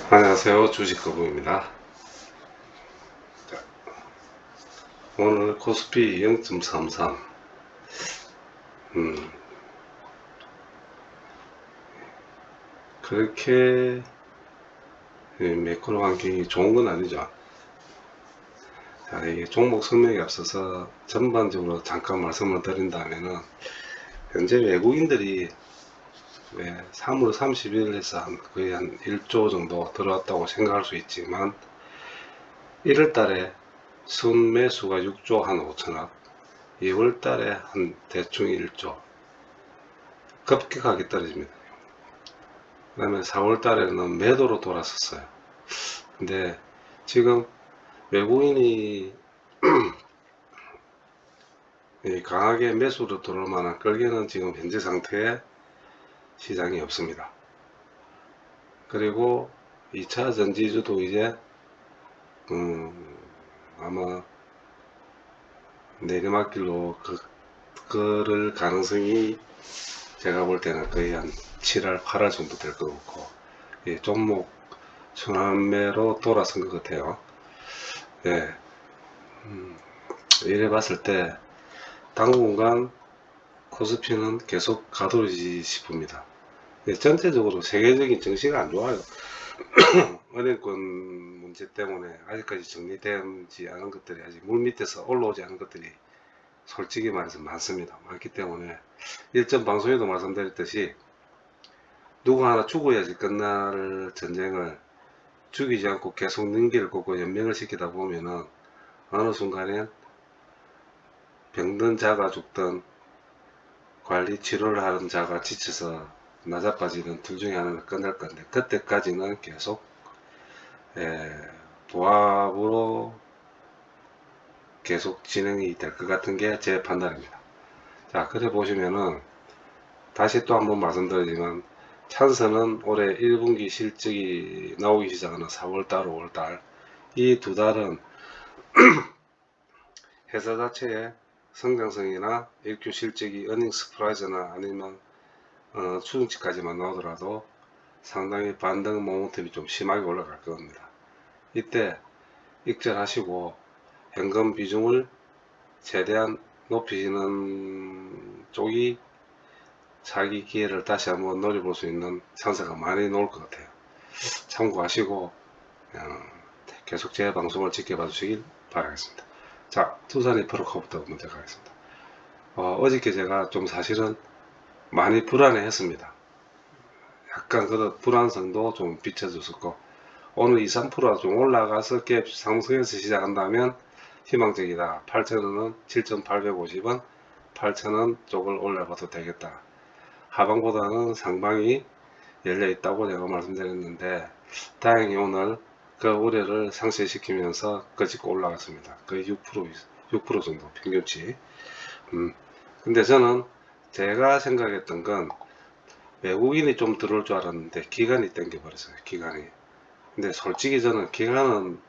안녕하세요. 주식거부입니다. 오늘 코스피 0.33 그렇게 매크로 환경이 좋은 건 아니죠. 자, 이게 종목 설명에 앞서서 전반적으로 잠깐 말씀을 드린다면은 현재 외국인들이 왜 3월 30일에서 거의 한 1조 정도 들어왔다고 생각할 수 있지만 1월 달에 순매수가 6조 한 5천억, 2월 달에 한 대충 1조 급격하게 떨어집니다. 그 다음에 4월 달에는 매도로 돌았었어요. 근데 지금 외국인이 강하게 매수로 들어올 만한 끌개는 지금 현재 상태에 시장이 없습니다. 그리고 2차 전지주도 이제 아마 내리막길로 걸을 가능성이 제가 볼 때는 거의 한 7월, 8월 정도 될 것 같고, 종목 순환매로 돌아선 것 같아요. 예, 이래 봤을 때 당분간 코스피는 계속 가돌지 싶습니다. 전체적으로 세계적인 정시가 안 좋아요. 은행권 문제 때문에 아직까지 정리되지 않은 것들이, 아직 물밑에서 올라오지 않은 것들이 솔직히 말해서 많기 때문에, 일전 방송에도 말씀드렸듯이 누구 하나 죽어야지 끝날 전쟁을 죽이지 않고 계속 능기를 꽂고 연명을 시키다 보면은 어느 순간엔 병든 자가 죽든 관리 치료를 하는 자가 지쳐서 나자빠지는 둘 중에 하나는 끝날 건데, 그때까지는 계속 부합으로 계속 진행이 될 것 같은 게 제 판단입니다. 자, 그래 보시면은 다시 또 한번 말씀드리지만, 찬스는 올해 1분기 실적이 나오기 시작하는 4월달, 5월달, 이 두 달은 회사 자체의 성장성이나 일규 실적이 어닝 스프라이즈나 아니면 추정치까지만 나오더라도 상당히 반등 모멘텀이 좀 심하게 올라갈 겁니다. 이때 익절하시고 현금 비중을 최대한 높이시는 쪽이 사기 기회를 다시 한번 노려볼 수 있는 찬스가 많이 나올 것 같아요. 참고하시고 계속 제 방송을 지켜봐 주시길 바라겠습니다. 자, 투자리 프로커부터 먼저 가겠습니다. 어저께 제가 좀 사실은 많이 불안해 했습니다. 약간 그 불안성도 좀 비춰줬었고, 오늘 2, 3%가 좀 올라가서 갭 상승해서 시작한다면 희망적이다. 8,000원은 7,850원, 8,000원 쪽을 올려봐도 되겠다. 하방보다는 상방이 열려 있다고 제가 말씀드렸는데, 다행히 오늘 그 우려를 상쇄시키면서 끄집고 올라갔습니다. 거의 6% 정도 평균치. 근데 저는 제가 생각했던 건 외국인이 좀 들어올 줄 알았는데 기관이 땡겨버렸어요. 기관이. 근데 솔직히 저는 기관은,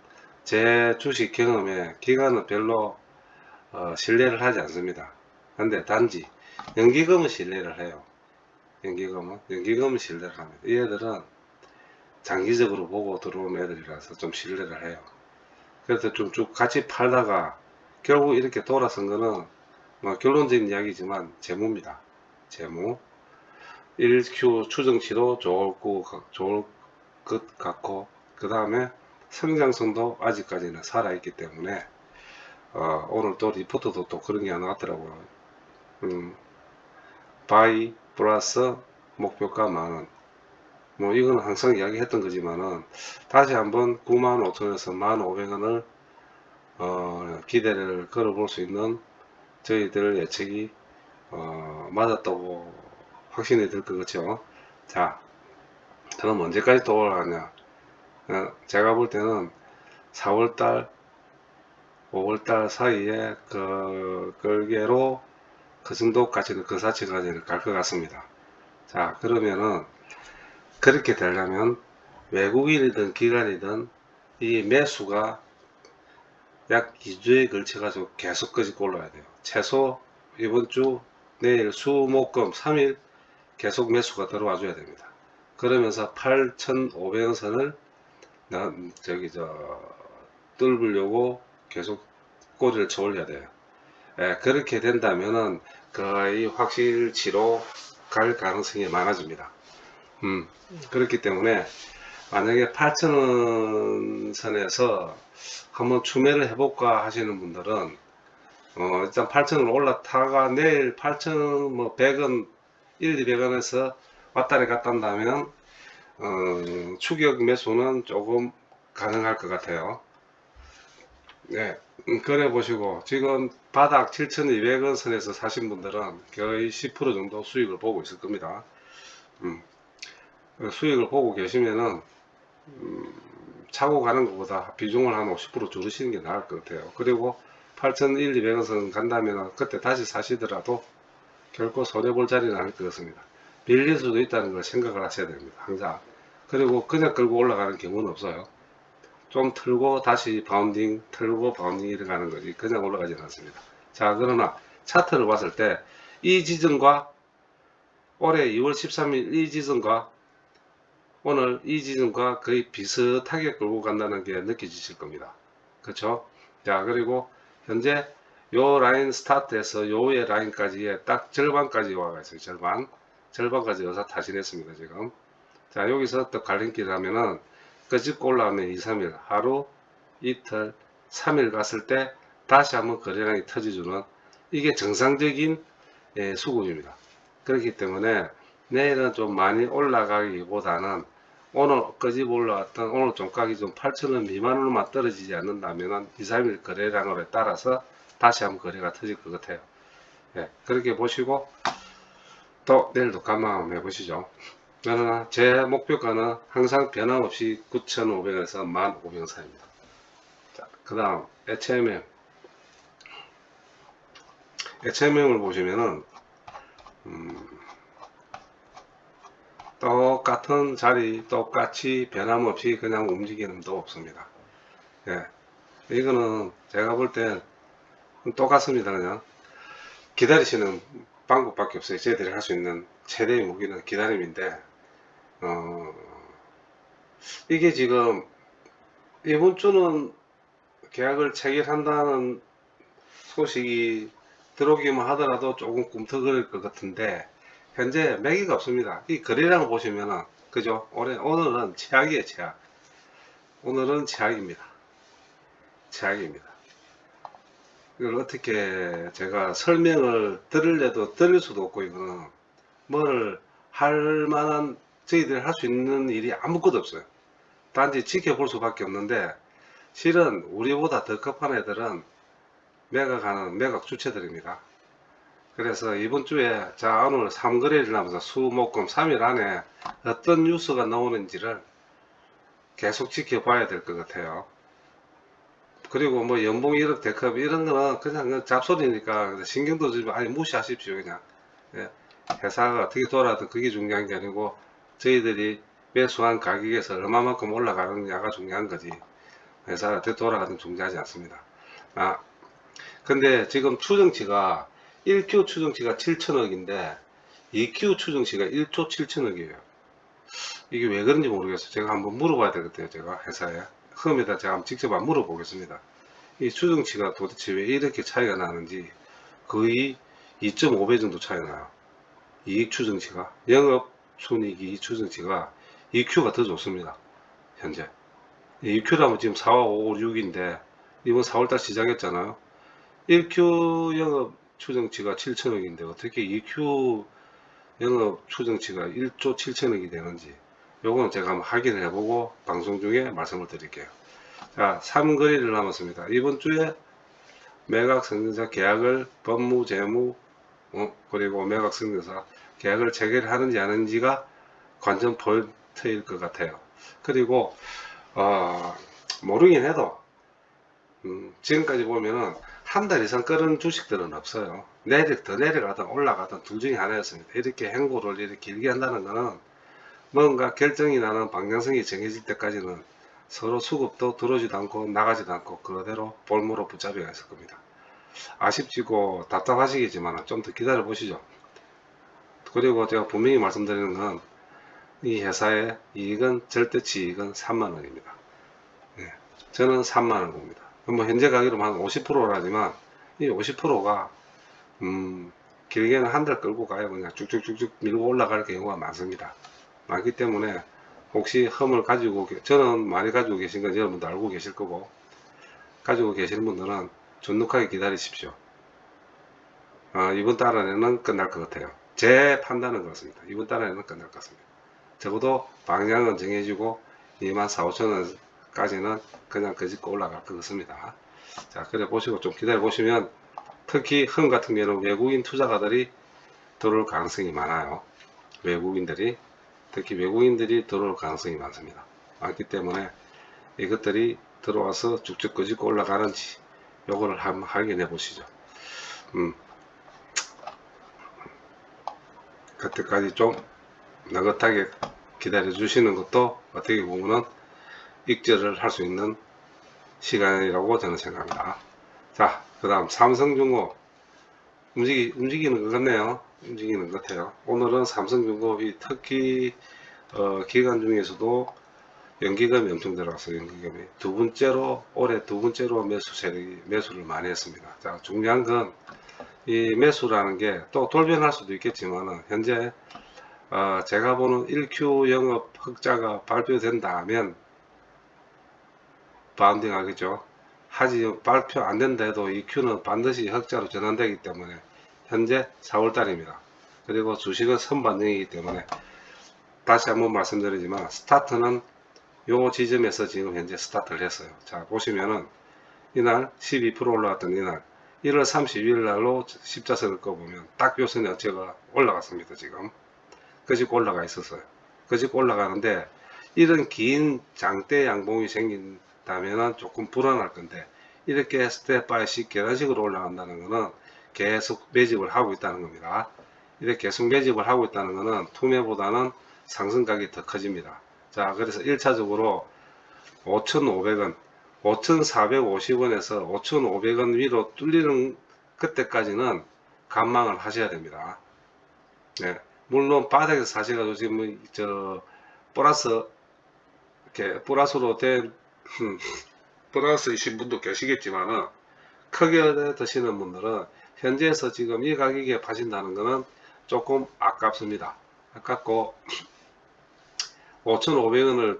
제 주식 경험에 기관은 별로 신뢰를 하지 않습니다. 근데 단지 연기금은 신뢰를 해요. 연기금은 신뢰를 합니다. 이 애들은 장기적으로 보고 들어온 애들이라서 좀 신뢰를 해요. 그래서 좀 쭉 같이 팔다가 결국 이렇게 돌아선 거는 뭐 결론적인 이야기지만 재무입니다. 재무. 1Q 추정치도 좋을 것 같고, 그 다음에 성장성도 아직까지는 살아있기 때문에 오늘 또 리포트도 또 그런 게 하나 왔더라고요. 바이 플러스 목표가 만원. 뭐 이건 항상 이야기했던 거지만은 다시 한번 95,000원에서 1,500원을 기대를 걸어볼 수 있는 저희들 예측이 맞았다고 확신이 들 것 같죠. 자, 그럼 언제까지 또 올라가냐? 제가 볼 때는 4월달, 5월달 사이에 그 걸개로 그 정도까지는, 그 사치까지는 갈 것 같습니다. 자, 그러면은 그렇게 되려면 외국인이든 기관이든 이 매수가 약 2주에 걸쳐가지고 계속 끄집고 올라야 돼요. 최소 이번 주, 내일, 수, 목, 금 3일 계속 매수가 들어와 줘야 됩니다. 그러면서 8,500원 선을 저기 뚫으려고 계속 꼬리를 쳐 올려야 돼요. 예, 그렇게 된다면은 거의 확실치로 갈 가능성이 많아집니다. 그렇기 때문에 만약에 8,000원 선에서 한번 추매를 해볼까 하시는 분들은 일단 8,000원 올라타가 내일 8,000원 뭐 100원 200원에서 왔다리 갔다 한다면 추격 매수는 조금 가능할 것 같아요. 네, 그래 보시고 지금 바닥 7,200원 선에서 사신 분들은 거의 10% 정도 수익을 보고 있을 겁니다. 수익을 보고 계시면은 차고 가는 것보다 비중을 한 50% 줄이시는 게 나을 것 같아요. 그리고 8,200원 선 간다면 그때 다시 사시더라도 결코 손해볼 자리는 아닐 것 같습니다. 밀릴 수도 있다는 걸 생각을 하셔야 됩니다. 항상. 그리고 그냥 끌고 올라가는 경우는 없어요. 좀 틀고 다시 바운딩, 틀고 바운딩 이렇게 가는 거지 그냥 올라가지는 않습니다. 자, 그러나 차트를 봤을 때 이 지점과 올해 2월 13일 이 지점과 오늘 이 지점과 거의 비슷하게 끌고 간다는 게 느껴지실 겁니다. 그렇죠? 자, 그리고 현재 요 라인 스타트에서 요의 라인까지의 딱 절반까지 와가 있어요. 절반까지 여기서 타진했습니다. 지금. 자, 여기서 또 갈림길 하면은 끄집고 올라가면 2, 3일, 하루, 이틀, 3일 갔을 때 다시 한번 거래량이 터져주는 이게 정상적인 수급입니다. 그렇기 때문에 내일은 좀 많이 올라가기보다는 오늘 끄집 올라왔던 오늘 종가기 좀 8,000원 미만으로만 떨어지지 않는다면 2, 3일 거래량에 따라서 다시 한번 거래가 터질 것 같아요. 예, 그렇게 보시고 또 내일도 감안 한번 해보시죠. 그러나 제 목표가는 항상 변함없이 9,500에서 1,500원 사이입니다. 자, 그 다음 HMM을 보시면은 똑같은 자리 똑같이 변함없이 그냥 움직이는 도 없습니다. 예, 이거는 제가 볼 땐 똑같습니다. 그냥 기다리시는 방법밖에 없어요. 저희들이 할 수 있는 최대의 무기는 기다림인데 이게 지금 이번 주는 계약을 체결한다는 소식이 들어오기만 하더라도 조금 꿈틀거릴 것 같은데 현재 매기가 없습니다. 이 거래량을 보시면은 그죠? 오늘은 최악이에요. 최악. 오늘은 최악입니다. 최악입니다. 이걸 어떻게 제가 설명을 들으려도 들을 수도 없고 이거는 뭘 할 만한 저희들이 할 수 있는 일이 아무것도 없어요. 단지 지켜볼 수밖에 없는데 실은 우리보다 더 급한 애들은 매각하는 매각 주체들입니다. 그래서 이번 주에 자 오늘 3거래를 하면서 수목금 3일 안에 어떤 뉴스가 나오는지를 계속 지켜봐야 될 것 같아요. 그리고 뭐 연봉 1억 대컵 이런 거는 그냥 잡소리니까 신경도 좀 아예 무시하십시오. 그냥 예. 회사가 어떻게 돌아도 그게 중요한 게 아니고 저희들이 매수한 가격에서 얼마만큼 올라가느냐가 중요한 거지 회사가 어떻게 돌아가든 중요하지 않습니다. 근데 지금 추정치가 1Q 추정치가 7천억인데 2Q 추정치가 1조 7천억이에요. 이게 왜 그런지 모르겠어요. 제가 한번 물어봐야 되겠대요. 제가 회사에 흠에다 제가 한번 직접 한번 물어보겠습니다. 이 추정치가 도대체 왜 이렇게 차이가 나는지 거의 2.5배 정도 차이 나요. 이익 추정치가 영업 순이익 추정치가 EQ가 더 좋습니다. 현재 EQ라면 지금 4, 5, 6인데 이번 4월달 시작했잖아요. 1Q 영업 추정치가 7천억인데 어떻게 2Q 영업 추정치가 1조 7천억이 되는지 요거는 제가 한번 확인을 해보고 방송 중에 말씀을 드릴게요. 자, 3거래를 남았습니다. 이번 주에 매각 승인자 계약을 법무 재무 그리고 매각 승인자 계약을 체결하는지 안 하는지가 관전 포인트일 것 같아요. 그리고 모르긴 해도 지금까지 보면은 한 달 이상 끓은 주식들은 없어요. 더 내려가든 올라가든 둘 중에 하나였습니다. 이렇게 행보를 이렇게 길게 한다는 것은 뭔가 결정이 나는 방향성이 정해질 때까지는 서로 수급도 들어오지도 않고 나가지도 않고 그대로 볼모로 붙잡혀 있을 겁니다. 아쉽지고 답답하시겠지만 좀 더 기다려 보시죠. 그리고 제가 분명히 말씀드리는 건 이 회사의 이익은 절대치 이익은 3만원입니다. 저는 3만원 봅니다. 뭐 현재 가격으로 한 50%라지만 이 50%가 길게는 한 달 끌고 가요. 그냥 쭉쭉쭉쭉 밀고 올라갈 경우가 많습니다. 많기 때문에 혹시 험을 가지고 저는 많이 가지고 계신 건 여러분도 알고 계실 거고, 가지고 계시는 분들은 쫀득하게 기다리십시오. 이번 달 안에는 끝날 것 같아요. 제 판단은 그렇습니다. 이번 달 안에는 끝날 것 같습니다. 적어도 방향은 정해지고 24,5천원까지는 그냥 거짓고 올라갈 것 같습니다. 자, 그래 보시고 좀 기다려 보시면, 특히 흠 같은 경우는 외국인 투자가들이 들어올 가능성이 많아요. 외국인들이, 특히 외국인들이 들어올 가능성이 많습니다. 많기 때문에 이것들이 들어와서 쭉쭉 꺼지고 올라가는지 요거를 한번 확인해 보시죠. 그때까지 좀 느긋하게 기다려 주시는 것도 어떻게 보면은 익절을 할 수 있는 시간이라고 저는 생각합니다. 자, 그 다음 삼성중공업 움직이는 것 같네요. 움직이는 것 같아요. 오늘은 삼성중공업이 특히 기간 중에서도 연기금이 엄청 들어갔어요. 연기금이 올해 두 번째로 매수를 많이 했습니다. 자, 중요한 건 이 매수라는 게 또 돌변할 수도 있겠지만, 현재 제가 보는 1Q 영업 흑자가 발표된다면 바운딩 하겠죠. 발표 안 된다 해도 2Q는 반드시 흑자로 전환되기 때문에 현재 4월달입니다. 그리고 주식은 선반등이기 때문에 다시 한번 말씀드리지만, 스타트는 요 지점에서 지금 현재 스타트를 했어요. 자, 보시면은 이날 12% 올라갔던 이날 1월 30일 날로 십자선을 꺼보면 딱 요 선에 어체가 올라갔습니다. 지금 그집 올라가 있었어요. 그집 올라가는데, 이런 긴 장대 양봉이 생긴다면 조금 불안할 건데, 이렇게 스텝 바이씩 계단식으로 올라간다는 것은 계속 매집을 하고 있다는 겁니다. 이렇게 계속 매집을 하고 있다는 것은 투매보다는 상승각이 더 커집니다. 자, 그래서 1차적으로 5,500원, 5,450원에서 5,500원 위로 뚫리는 그때까지는 관망을 하셔야 됩니다. 네. 물론 바닥에서 사셔가지고 지금 플러스 이렇게 플러스로 된 플러스이신 분도 계시겠지만은, 크게 드시는 분들은 현재에서 지금 이 가격에 파신다는 것은 조금 아깝습니다. 아깝고 5,500원을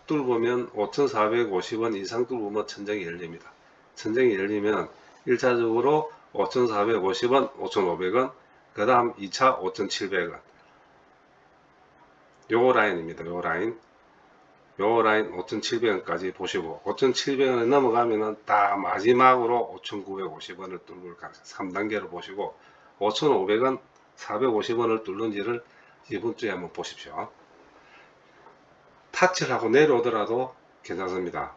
뚫으면 5,450원 이상 뚫으면 천정이 열립니다. 천정이 열리면 1차적으로 5,450원, 5,500원, 그 다음 2차 5,700원, 요 라인입니다. 요 라인 5,700원까지 보시고, 5,700원을 넘어가면은 다 마지막으로 5,950원을 뚫을 가능성 3단계로 보시고, 5,500원, 450원을 뚫는지를 이번 주에 한번 보십시오. 타치를 하고 내려오더라도 괜찮습니다.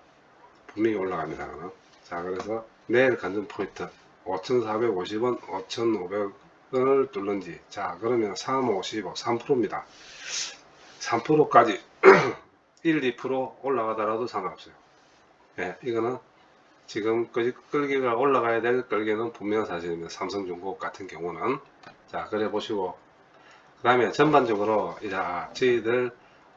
분명히 올라갑니다. 자, 그래서 내일 관전 포인트 5,450원, 5,500원을 뚫는지. 자, 그러면 355, 3%입니다. 3%까지 1, 2% 올라가더라도 상관없어요. 예, 이거는 지금 끌기가 올라가야 될 끌기는 분명한 사실입니다. 삼성중공업 같은 경우는. 자, 그래 보시고, 그 다음에 전반적으로 이제 저희들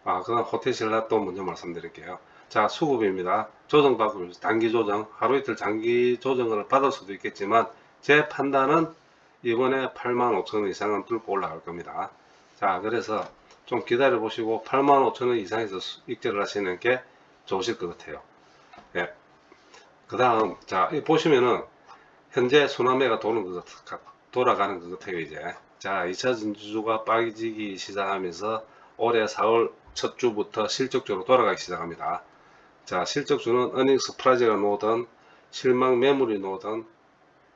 그다음 호텔신라 또 먼저 말씀드릴게요. 자, 수급입니다. 조정받고 단기 조정, 하루 이틀 장기 조정을 받을 수도 있겠지만, 제 판단은 이번에 85,000원 이상은 뚫고 올라갈 겁니다. 자, 그래서 좀 기다려 보시고 85,000원 이상에서 익절을 하시는 게 좋으실 것 같아요. 예. 그 다음, 자, 보시면은 현재 소나매가 돌아가는 것 같아요, 이제. 자, 2차 전지주가 빠지기 시작하면서 올해 4월 첫 주부터 실적적으로 돌아가기 시작합니다. 자, 실적주는 어닝스 프라이즈가 나오든 실망 매물이 나오든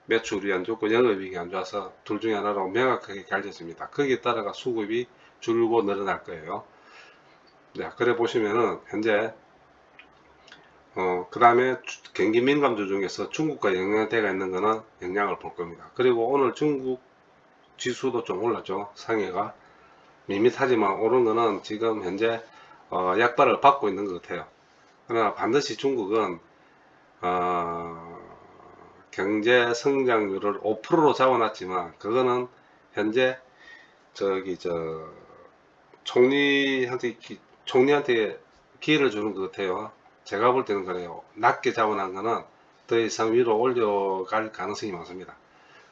매출이 안 좋고 영업이익이 안 좋아서 둘 중에 하나로 명확하게 갈려집니다. 거기에 따라가 수급이 줄고 늘어날 거예요. 네, 그래 보시면은 현재 그 다음에 경기 민감주 중에서 중국과 영향대가 있는 거는 영향을 볼 겁니다. 그리고 오늘 중국 지수도 좀 올랐죠. 상해가 밋밋하지만 오른 거는 지금 현재 약발을 받고 있는 것 같아요. 그러나 반드시 중국은 경제 성장률을 5%로 잡아놨지만, 그거는 현재 총리한테 기회를 주는 것 같아요. 제가 볼 때는 그래요. 낮게 잡아놓은 거는 더 이상 위로 올려갈 가능성이 많습니다.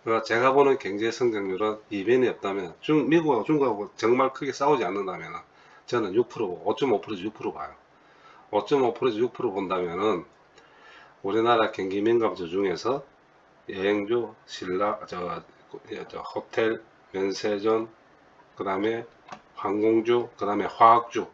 그러니까 제가 보는 경제 성장률은 이변이 없다면 미국하고 중국하고 정말 크게 싸우지 않는다면 저는 6%, 5.5%에서 6% 봐요. 5.5%에서 6% 본다면은 우리나라 경기 민감주 중에서 여행주, 호텔, 면세점, 그 다음에 항공주, 그 다음에 화학주,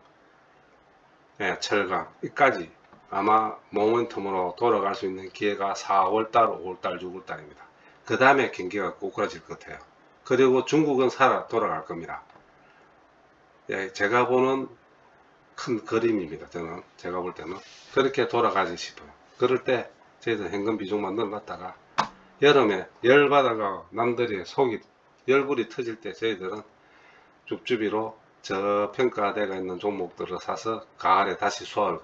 예, 철강, 이까지 아마 모멘텀으로 돌아갈 수 있는 기회가 4월달, 5월달, 6월달입니다. 그 다음에 경기가 꼬꾸라질 것 같아요. 그리고 중국은 돌아갈 겁니다. 예, 제가 보는 큰 그림입니다. 제가 볼 때는 그렇게 돌아가지 싶어요. 그럴 때 저희들 현금 비중만 넣어놨다가 여름에 열받아가 남들이 속이 열불이 터질 때 저희들은 줍줍이로 저평가되어 있는 종목들을 사서 가을에 다시 수확을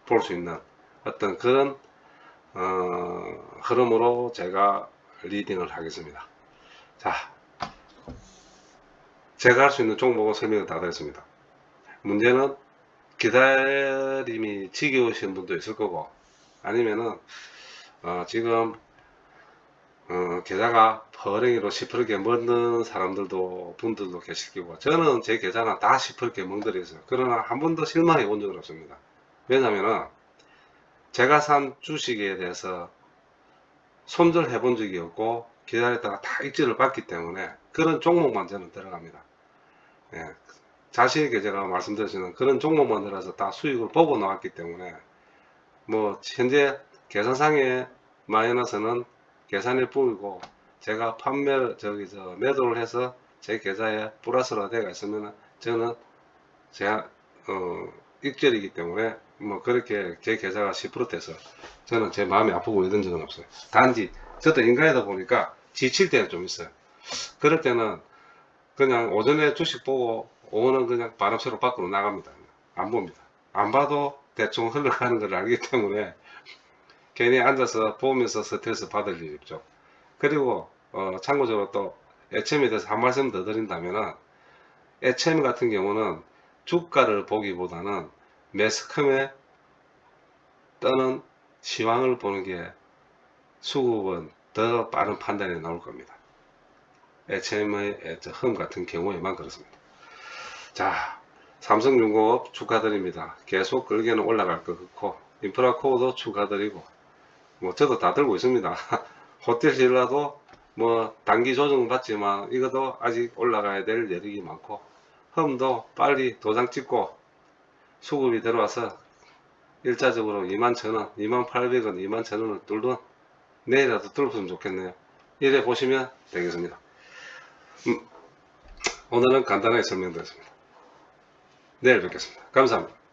볼 수 있는 어떤 그런 흐름으로 제가 리딩을 하겠습니다. 자, 제가 할 수 있는 종목은 설명을 다 드렸습니다. 문제는 기다림이 지겨우신 분도 있을 거고, 아니면은 지금 계좌가 버랭이로 시퍼렇게 먹는 분들도 계실 거고, 저는 제 계좌는 다 시퍼렇게 멍들어있어요. 그러나 한 번도 실망해 본 적은 없습니다. 왜냐면은 제가 산 주식에 대해서 손절해 본 적이 없고 기다렸다가 다 입질을 받기 때문에 그런 종목만 저는 들어갑니다. 예, 자신의 계좌가 말씀드리는 그런 종목만 들어서 다 수익을 보고 나왔기 때문에 뭐 현재 계산상의 마이너스는 계산일 뿐이고, 제가 매도를 해서 제 계좌에 플러스로 되어 있으면 저는 제가 익절이기 때문에 뭐 그렇게 제 계좌가 10% 돼서 저는 제 마음이 아프고 이런 적은 없어요. 단지 저도 인간이다 보니까 지칠 때는 좀 있어요. 그럴 때는 그냥 오전에 주식 보고 오후는 그냥 바람처럼 밖으로 나갑니다. 안 봅니다. 안 봐도 대충 흘러가는 걸 알기 때문에 괜히 앉아서 보면서 스트레스 받을 일이 없죠. 그리고 참고적으로 또 HM에 대해서 한 말씀 더 드린다면은, HM 같은 경우는 주가를 보기보다는 매스컴에 떠는 시황을 보는 게 수급은 더 빠른 판단이 나올 겁니다. HM의 흠 같은 경우에만 그렇습니다. 자, 삼성중공업 축하드립니다. 계속 끌게는 올라갈 것 같고, 인프라코어도 축하드리고, 뭐 저도 다 들고 있습니다. 호텔 신라도 뭐 단기 조정은 받지만 이것도 아직 올라가야 될 여력이 많고, 흠도 빨리 도장 찍고 수급이 들어와서 일차적으로 21,000원, 21,800원, 21,000원을 뚫든 내일이라도 뚫었으면 좋겠네요. 이래 보시면 되겠습니다. 오늘은 간단하게 설명드렸습니다. 내일 뵙겠습니다. 감사합니다.